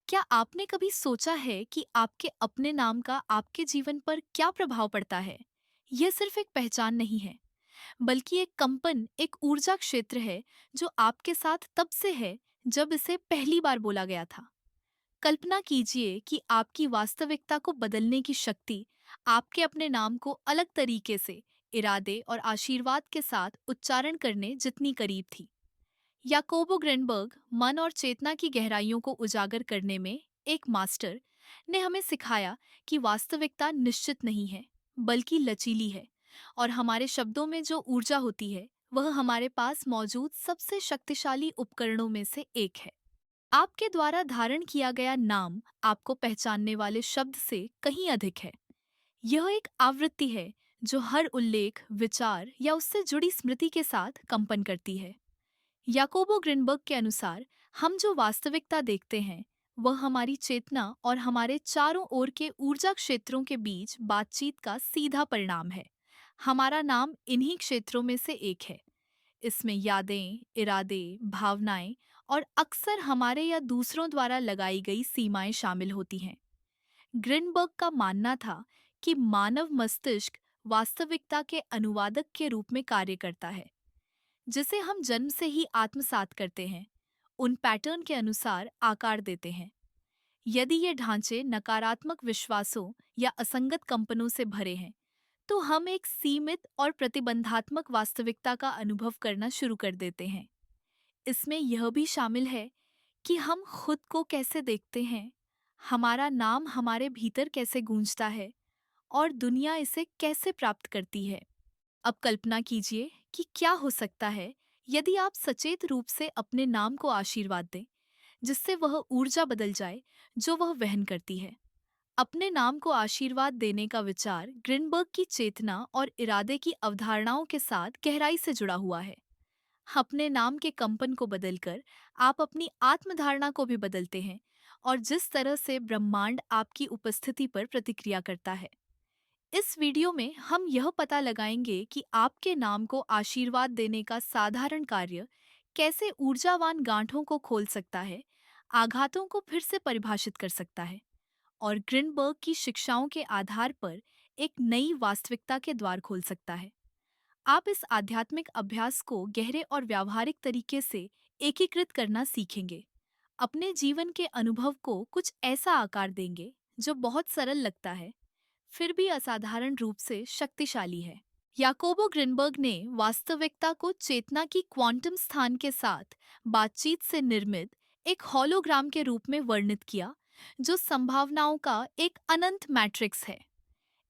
क्या आपने कभी सोचा है कि आपके अपने नाम का आपके जीवन पर क्या प्रभाव पड़ता है? यह सिर्फ एक पहचान नहीं है, बल्कि एक कंपन, एक ऊर्जा क्षेत्र है जो आपके साथ तब से है जब इसे पहली बार बोला गया था। कल्पना कीजिए कि आपकी वास्तविकता को बदलने की शक्ति आपके अपने नाम को अलग तरीके से, इरादे और आशीर्वाद के साथ उच्चारण करने जितनी करीब थी। याकोबो ग्रेनबर्ग मन और चेतना की गहराइयों को उजागर करने में एक मास्टर ने हमें सिखाया कि वास्तविकता निश्चित नहीं है, बल्कि लचीली है। और हमारे शब्दों में जो ऊर्जा होती है वह हमारे पास मौजूद सबसे शक्तिशाली उपकरणों में से एक है। आपके द्वारा धारण किया गया नाम आपको पहचानने वाले शब्द से कहीं अधिक है। यह एक आवृत्ति है जो हर उल्लेख, विचार या उससे जुड़ी स्मृति के साथ कंपन करती है। याकोबो ग्रीनबर्ग के अनुसार हम जो वास्तविकता देखते हैं वह हमारी चेतना और हमारे चारों ओर के ऊर्जा क्षेत्रों के बीच बातचीत का सीधा परिणाम है। हमारा नाम इन्हीं क्षेत्रों में से एक है। इसमें यादें, इरादे, भावनाएं और अक्सर हमारे या दूसरों द्वारा लगाई गई सीमाएं शामिल होती हैं। ग्रीनबर्ग का मानना था कि मानव मस्तिष्क वास्तविकता के अनुवादक के रूप में कार्य करता है, जिसे हम जन्म से ही आत्मसात करते हैं, उन पैटर्न के अनुसार आकार देते हैं। यदि ये ढांचे नकारात्मक विश्वासों या असंगत कंपनों से भरे हैं, तो हम एक सीमित और प्रतिबंधात्मक वास्तविकता का अनुभव करना शुरू कर देते हैं। इसमें यह भी शामिल है कि हम खुद को कैसे देखते हैं, हमारा नाम हमारे भीतर कैसे गूंजता है और दुनिया इसे कैसे प्राप्त करती है। अब कल्पना कीजिए कि क्या हो सकता है यदि आप सचेत रूप से अपने नाम को आशीर्वाद दें, जिससे वह ऊर्जा बदल जाए जो वह वहन करती है। अपने नाम को आशीर्वाद देने का विचार ग्रीनबर्ग की चेतना और इरादे की अवधारणाओं के साथ गहराई से जुड़ा हुआ है। अपने नाम के कंपन को बदलकर आप अपनी आत्मधारणा को भी बदलते हैं और जिस तरह से ब्रह्मांड आपकी उपस्थिति पर प्रतिक्रिया करता है। इस वीडियो में हम यह पता लगाएंगे कि आपके नाम को आशीर्वाद देने का साधारण कार्य कैसे ऊर्जावान गांठों को खोल सकता है, आघातों को फिर से परिभाषित कर सकता है और ग्रीनबर्ग की शिक्षाओं के आधार पर एक नई वास्तविकता के द्वार खोल सकता है। आप इस आध्यात्मिक अभ्यास को गहरे और व्यावहारिक तरीके से एकीकृत करना सीखेंगे। अपने जीवन के अनुभव को कुछ ऐसा आकार देंगे जो बहुत सरल लगता है, फिर भी असाधारण रूप से शक्तिशाली है। याकोबो ग्रीनबर्ग ने वास्तविकता को चेतना की क्वांटम स्थान के साथ बातचीत से निर्मित एक हॉलोग्राम के रूप में वर्णित किया, जो संभावनाओं का एक अनंत मैट्रिक्स है।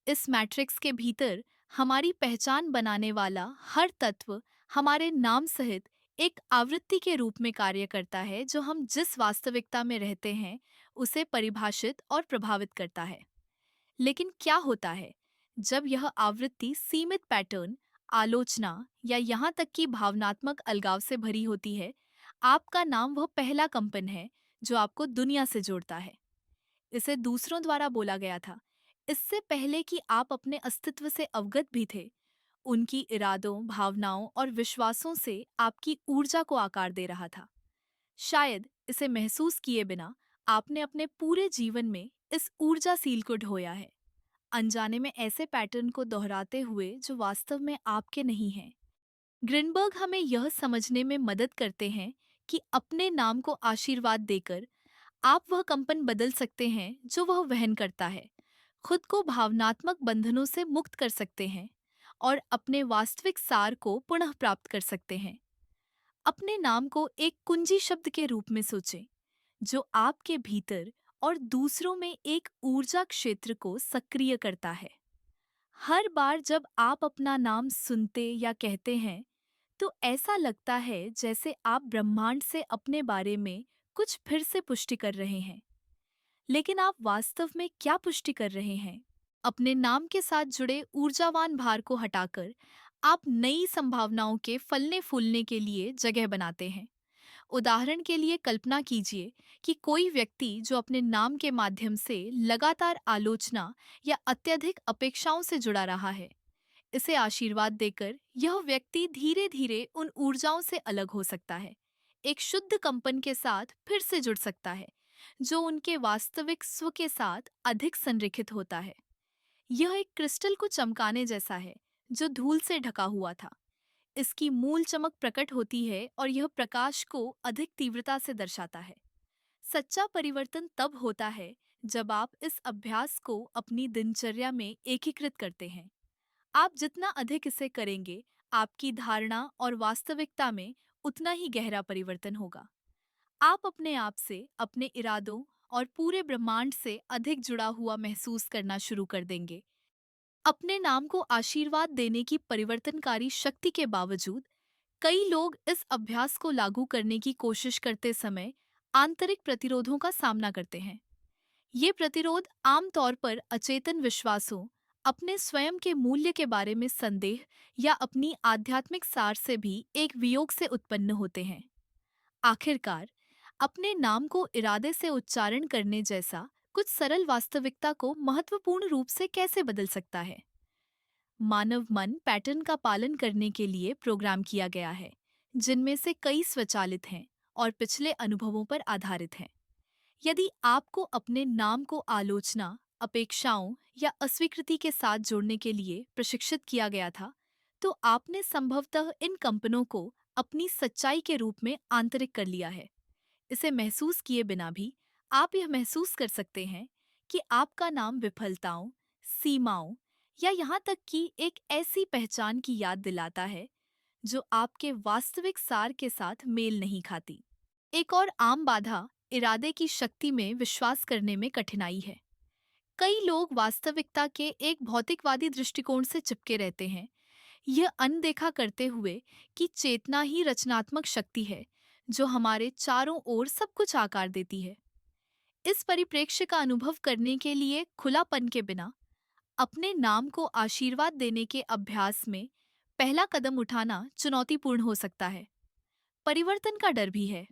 इस मैट्रिक्स के भीतर हमारी पहचान बनाने वाला हर तत्व हमारे नाम सहित एक आवृत्ति के रूप में कार्य करता है, जो हम जिस वास्तविकता में रहते हैं उसे परिभाषित और प्रभावित करता है। लेकिन क्या होता है जब यह आवृत्ति सीमित पैटर्न, आलोचना या यहाँ तक कि भावनात्मक अलगाव से भरी होती है? आपका नाम वह पहला कंपन है जो आपको दुनिया से जोड़ता है। इसे दूसरों द्वारा बोला गया था, इससे पहले कि आप अपने अस्तित्व से अवगत भी थे। उनकी इरादों, भावनाओं और विश्वासों से आपकी ऊर्जा को आकार दे रहा था। शायद इसे महसूस किए बिना आपने अपने पूरे जीवन में इस ऊर्जा सील को ढोया है, अनजाने में ऐसे पैटर्न को दोहराते हुए जो वास्तव में आपके नहीं हैं। ग्रीनबर्ग हमें यह समझने में मदद करते हैं कि अपने नाम को आशीर्वाद देकर आप वह कंपन बदल सकते हैं जो वह वहन करता है, खुद को भावनात्मक बंधनों से मुक्त कर सकते हैं और अपने वास्तविक सार को पुनः प्राप्त कर सकते हैं। अपने नाम को एक कुंजी शब्द के रूप में सोचें, जो आपके भीतर और दूसरों में एक ऊर्जा क्षेत्र को सक्रिय करता है। हर बार जब आप अपना नाम सुनते या कहते हैं, तो ऐसा लगता है जैसे आप ब्रह्मांड से अपने बारे में कुछ फिर से पुष्टि कर रहे हैं। लेकिन आप वास्तव में क्या पुष्टि कर रहे हैं? अपने नाम के साथ जुड़े ऊर्जावान भार को हटाकर आप नई संभावनाओं के फलने फूलने के लिए जगह बनाते हैं। उदाहरण के लिए कल्पना कीजिए कि कोई व्यक्ति जो अपने नाम के माध्यम से लगातार आलोचना या अत्यधिक अपेक्षाओं से जुड़ा रहा है, इसे आशीर्वाद देकर यह व्यक्ति धीरे धीरे उन ऊर्जाओं से अलग हो सकता है, एक शुद्ध कंपन के साथ फिर से जुड़ सकता है, जो उनके वास्तविक स्व के साथ अधिक संरेखित होता है। यह एक क्रिस्टल को चमकाने जैसा है, जो धूल से ढका हुआ था। इसकी मूल चमक प्रकट होती है और यह प्रकाश को अधिक तीव्रता से दर्शाता है। सच्चा परिवर्तन तब होता है जब आप इस अभ्यास को अपनी दिनचर्या में एकीकृत करते हैं। आप जितना अधिक इसे करेंगे, आपकी धारणा और वास्तविकता में उतना ही गहरा परिवर्तन होगा। आप अपने आप से, अपने इरादों और पूरे ब्रह्मांड से अधिक जुड़ा हुआ महसूस करना शुरू कर देंगे। अपने नाम को आशीर्वाद देने की परिवर्तनकारी शक्ति के बावजूद, कई लोग इस अभ्यास को लागू करने की कोशिश करते समय आंतरिक प्रतिरोधों का सामना करते हैं। ये प्रतिरोध आमतौर पर अचेतन विश्वासों, अपने स्वयं के मूल्य के बारे में संदेह या अपनी आध्यात्मिक सार से भी एक वियोग से उत्पन्न होते हैं। आखिरकार, अपने नाम को इरादे से उच्चारण करने जैसा कुछ सरल वास्तविकता को महत्वपूर्ण रूप से कैसे बदल सकता है? मानव मन पैटर्न का पालन करने के लिए प्रोग्राम किया गया है, जिनमें से कई स्वचालित हैं और पिछले अनुभवों पर आधारित हैं। यदि आपको अपने नाम को आलोचना, अपेक्षाओं या अस्वीकृति के साथ जोड़ने के लिए प्रशिक्षित किया गया था, तो आपने संभवतः इन कंपनों को अपनी सच्चाई के रूप में आंतरिक कर लिया है। इसे महसूस किए बिना भी आप यह महसूस कर सकते हैं कि आपका नाम विफलताओं, सीमाओं या यहाँ तक कि एक ऐसी पहचान की याद दिलाता है जो आपके वास्तविक सार के साथ मेल नहीं खाती। एक और आम बाधा इरादे की शक्ति में विश्वास करने में कठिनाई है। कई लोग वास्तविकता के एक भौतिकवादी दृष्टिकोण से चिपके रहते हैं, यह अनदेखा करते हुए कि चेतना ही रचनात्मक शक्ति है जो हमारे चारों ओर सब कुछ आकार देती है। इस परिप्रेक्ष्य का अनुभव करने के लिए खुलापन के बिना अपने नाम को आशीर्वाद देने के अभ्यास में पहला कदम उठाना चुनौतीपूर्ण हो सकता है। परिवर्तन का डर भी है।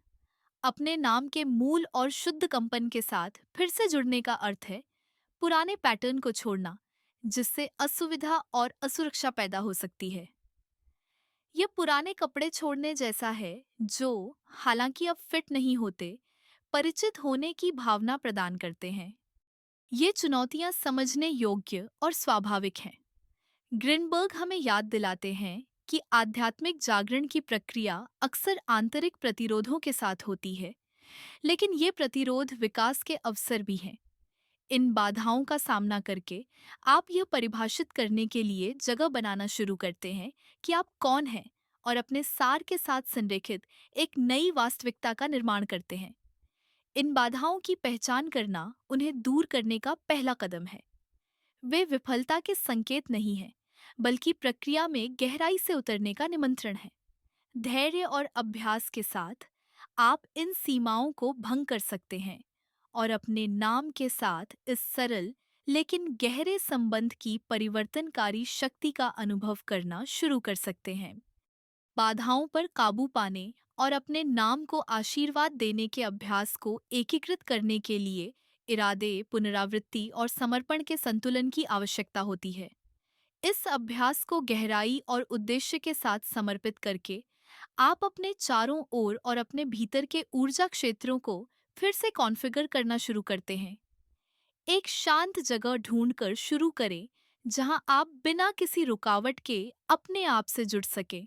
अपने नाम के मूल और शुद्ध कंपन के साथ फिर से जुड़ने का अर्थ है पुराने पैटर्न को छोड़ना, जिससे असुविधा और असुरक्षा पैदा हो सकती है। ये पुराने कपड़े छोड़ने जैसा है, जो हालांकि अब फिट नहीं होते, परिचित होने की भावना प्रदान करते हैं। ये चुनौतियां समझने योग्य और स्वाभाविक हैं। ग्रिनबर्ग हमें याद दिलाते हैं कि आध्यात्मिक जागरण की प्रक्रिया अक्सर आंतरिक प्रतिरोधों के साथ होती है, लेकिन ये प्रतिरोध विकास के अवसर भी हैं। इन बाधाओं का सामना करके आप यह परिभाषित करने के लिए जगह बनाना शुरू करते हैं कि आप कौन हैं और अपने सार के साथ संरेखित एक नई वास्तविकता का निर्माण करते हैं। इन बाधाओं की पहचान करना उन्हें दूर करने का पहला कदम है। वे विफलता के संकेत नहीं हैं, बल्कि प्रक्रिया में गहराई से उतरने का निमंत्रण है। धैर्य और अभ्यास के साथ आप इन सीमाओं को भंग कर सकते हैं और अपने नाम के साथ इस सरल लेकिन गहरे संबंध की परिवर्तनकारी शक्ति का अनुभव करना शुरू कर सकते हैं। बाधाओं पर काबू पाने और अपने नाम को आशीर्वाद देने के अभ्यास को एकीकृत करने के लिए इरादे, पुनरावृत्ति और समर्पण के संतुलन की आवश्यकता होती है। इस अभ्यास को गहराई और उद्देश्य के साथ समर्पित करके आप अपने चारों ओर और अपने भीतर के ऊर्जा क्षेत्रों को फिर से कॉन्फ़िगर करना शुरू करते हैं। एक शांत जगह ढूंढकर शुरू करें जहां आप बिना किसी रुकावट के अपने आप से जुड़ सकें।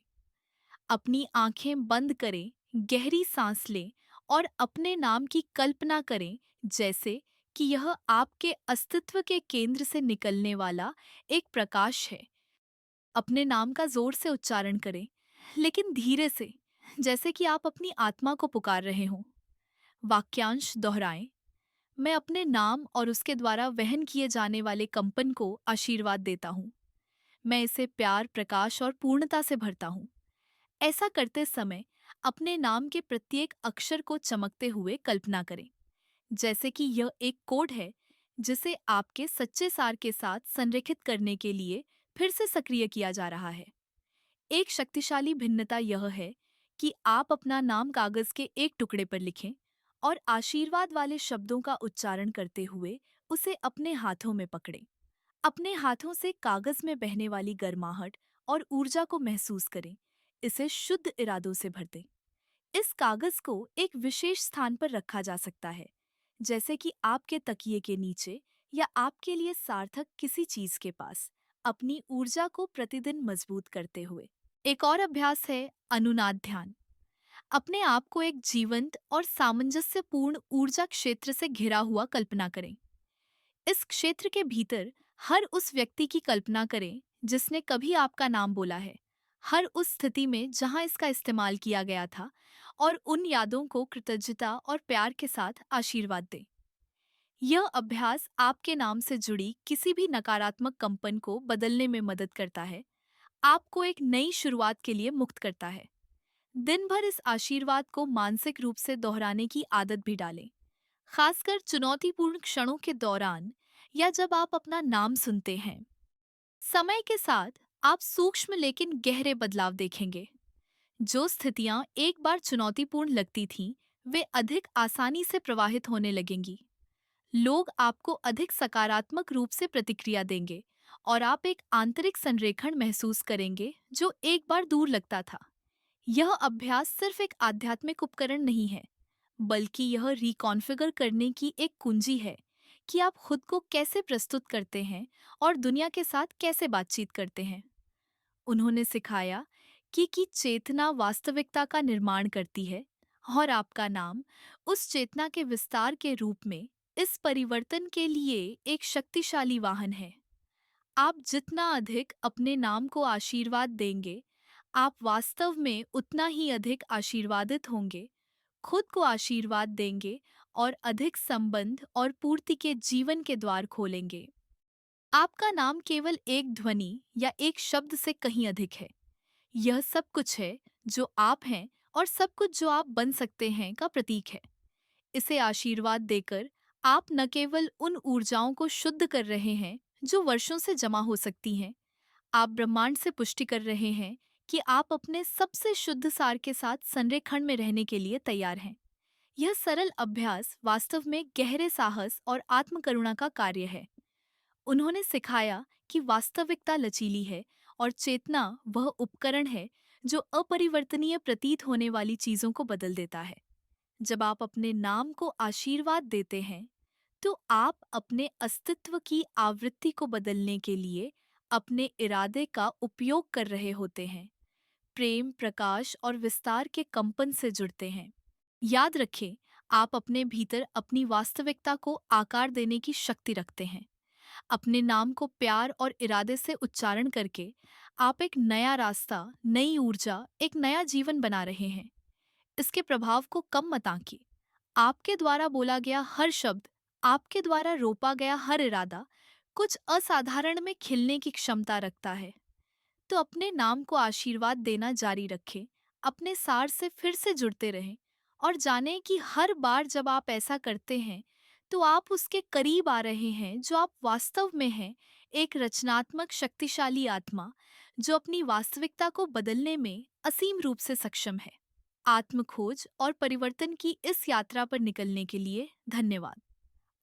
अपनी आंखें बंद करें, गहरी सांस लें और अपने नाम की कल्पना करें, जैसे कि यह आपके अस्तित्व के केंद्र से निकलने वाला एक प्रकाश है। अपने नाम का जोर से उच्चारण करें, लेकिन धीरे से, जैसे कि आप अपनी आत्मा को पुकार रहे हों। वाक्यांश दोहराएं। मैं अपने नाम और उसके द्वारा वहन किए जाने वाले कंपन को आशीर्वाद देता हूँ। मैं इसे प्यार, प्रकाश और पूर्णता से भरता हूँ। ऐसा करते समय अपने नाम के प्रत्येक अक्षर को चमकते हुए कल्पना करें, जैसे कि यह एक कोड है जिसे आपके सच्चे सार के साथ संरेखित करने के लिए फिर से सक्रिय किया जा रहा है। एक शक्तिशाली भिन्नता यह है कि आप अपना नाम कागज के एक टुकड़े पर लिखें और आशीर्वाद वाले शब्दों का उच्चारण करते हुए उसे अपने हाथों में पकड़ें। अपने हाथों से कागज में बहने वाली गर्माहट और ऊर्जा को महसूस करें। इसे शुद्ध इरादों से भर दें। इस कागज को एक विशेष स्थान पर रखा जा सकता है, जैसे कि आपके तकिए के नीचे या आपके लिए सार्थक किसी चीज के पास, अपनी ऊर्जा को प्रतिदिन मजबूत करते हुए। एक और अभ्यास है अनुनाद ध्यान। अपने आप को एक जीवंत और सामंजस्यपूर्ण ऊर्जा क्षेत्र से घिरा हुआ कल्पना करें। इस क्षेत्र के भीतर हर उस व्यक्ति की कल्पना करें जिसने कभी आपका नाम बोला है, हर उस स्थिति में जहां इसका इस्तेमाल किया गया था, और उन यादों को कृतज्ञता और प्यार के साथ आशीर्वाद दें। यह अभ्यास आपके नाम से जुड़ी किसी भी नकारात्मक कंपन को बदलने में मदद करता है, आपको एक नई शुरुआत के लिए मुक्त करता है। दिन भर इस आशीर्वाद को मानसिक रूप से दोहराने की आदत भी डालें, खासकर चुनौतीपूर्ण क्षणों के दौरान या जब आप अपना नाम सुनते हैं। समय के साथ आप सूक्ष्म लेकिन गहरे बदलाव देखेंगे। जो स्थितियां एक बार चुनौतीपूर्ण लगती थीं, वे अधिक आसानी से प्रवाहित होने लगेंगी। लोग आपको अधिक सकारात्मक रूप से प्रतिक्रिया देंगे और आप एक आंतरिक संरेखण महसूस करेंगे जो एक बार दूर लगता था। यह अभ्यास सिर्फ एक आध्यात्मिक उपकरण नहीं है, बल्कि यह रिकॉन्फ़िगर करने की एक कुंजी है कि आप खुद को कैसे प्रस्तुत करते हैं और दुनिया के साथ कैसे बातचीत करते हैं। उन्होंने सिखाया कि चेतना वास्तविकता का निर्माण करती है, और आपका नाम उस चेतना के विस्तार के रूप में इस परिवर्तन के लिए एक शक्तिशाली वाहन है। आप जितना अधिक अपने नाम को आशीर्वाद देंगे, आप वास्तव में उतना ही अधिक आशीर्वादित होंगे, खुद को आशीर्वाद देंगे और अधिक संबंध और पूर्ति के जीवन के द्वार खोलेंगे। आपका नाम केवल एक ध्वनि या एक शब्द से कहीं अधिक है। यह सब कुछ है जो आप हैं और सब कुछ जो आप बन सकते हैं का प्रतीक है। इसे आशीर्वाद देकर आप न केवल उन ऊर्जाओं को शुद्ध कर रहे हैं जो वर्षों से जमा हो सकती हैं, आप ब्रह्मांड से पुष्टि कर रहे हैं कि आप अपने सबसे शुद्ध सार के साथ संरेखण में रहने के लिए तैयार हैं। यह सरल अभ्यास वास्तव में गहरे साहस और आत्मकरुणा का कार्य है। उन्होंने सिखाया कि वास्तविकता लचीली है और चेतना वह उपकरण है जो अपरिवर्तनीय प्रतीत होने वाली चीजों को बदल देता है। जब आप अपने नाम को आशीर्वाद देते हैं, तो आप अपने अस्तित्व की आवृत्ति को बदलने के लिए अपने इरादे का उपयोग कर रहे होते हैं। प्रेम, प्रकाश और विस्तार के कंपन से जुड़ते हैं। याद रखें, आप अपने भीतर अपनी वास्तविकता को आकार देने की शक्ति रखते हैं। अपने नाम को प्यार और इरादे से उच्चारण करके आप एक नया रास्ता, नई ऊर्जा, एक नया जीवन बना रहे हैं। इसके प्रभाव को कम मत आंकिए। आपके द्वारा बोला गया हर शब्द, आपके द्वारा रोपा गया हर इरादा कुछ असाधारण में खिलने की क्षमता रखता है। तो अपने नाम को आशीर्वाद देना जारी रखें, अपने सार से फिर से जुड़ते रहें और जानें कि हर बार जब आप ऐसा करते हैं, तो आप उसके करीब आ रहे हैं जो आप वास्तव में हैं, एक रचनात्मक शक्तिशाली आत्मा जो अपनी वास्तविकता को बदलने में असीम रूप से सक्षम है। आत्म खोज और परिवर्तन की इस यात्रा पर निकलने के लिए धन्यवाद।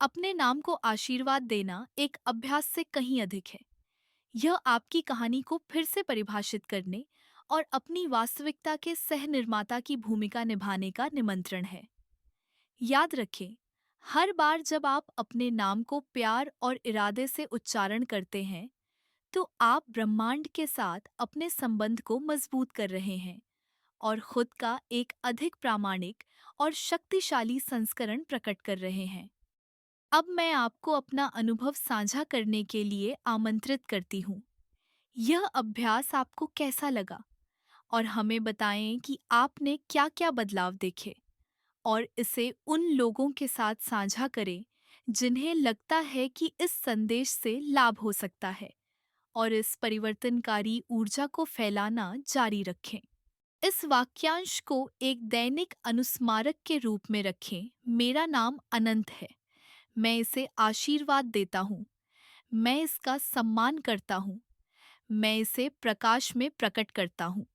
अपने नाम को आशीर्वाद देना एक अभ्यास से कहीं अधिक है। यह आपकी कहानी को फिर से परिभाषित करने और अपनी वास्तविकता के सह निर्माता की भूमिका निभाने का निमंत्रण है। याद रखें, हर बार जब आप अपने नाम को प्यार और इरादे से उच्चारण करते हैं, तो आप ब्रह्मांड के साथ अपने संबंध को मजबूत कर रहे हैं और खुद का एक अधिक प्रामाणिक और शक्तिशाली संस्करण प्रकट कर रहे हैं। अब मैं आपको अपना अनुभव साझा करने के लिए आमंत्रित करती हूँ। यह अभ्यास आपको कैसा लगा? और हमें बताएं कि आपने क्या-क्या बदलाव देखे, और इसे उन लोगों के साथ साझा करें जिन्हें लगता है कि इस संदेश से लाभ हो सकता है, और इस परिवर्तनकारी ऊर्जा को फैलाना जारी रखें। इस वाक्यांश को एक दैनिक अनुस्मारक के रूप में रखें। मेरा नाम अनंत है। मैं इसे आशीर्वाद देता हूँ। मैं इसका सम्मान करता हूँ। मैं इसे प्रकाश में प्रकट करता हूँ।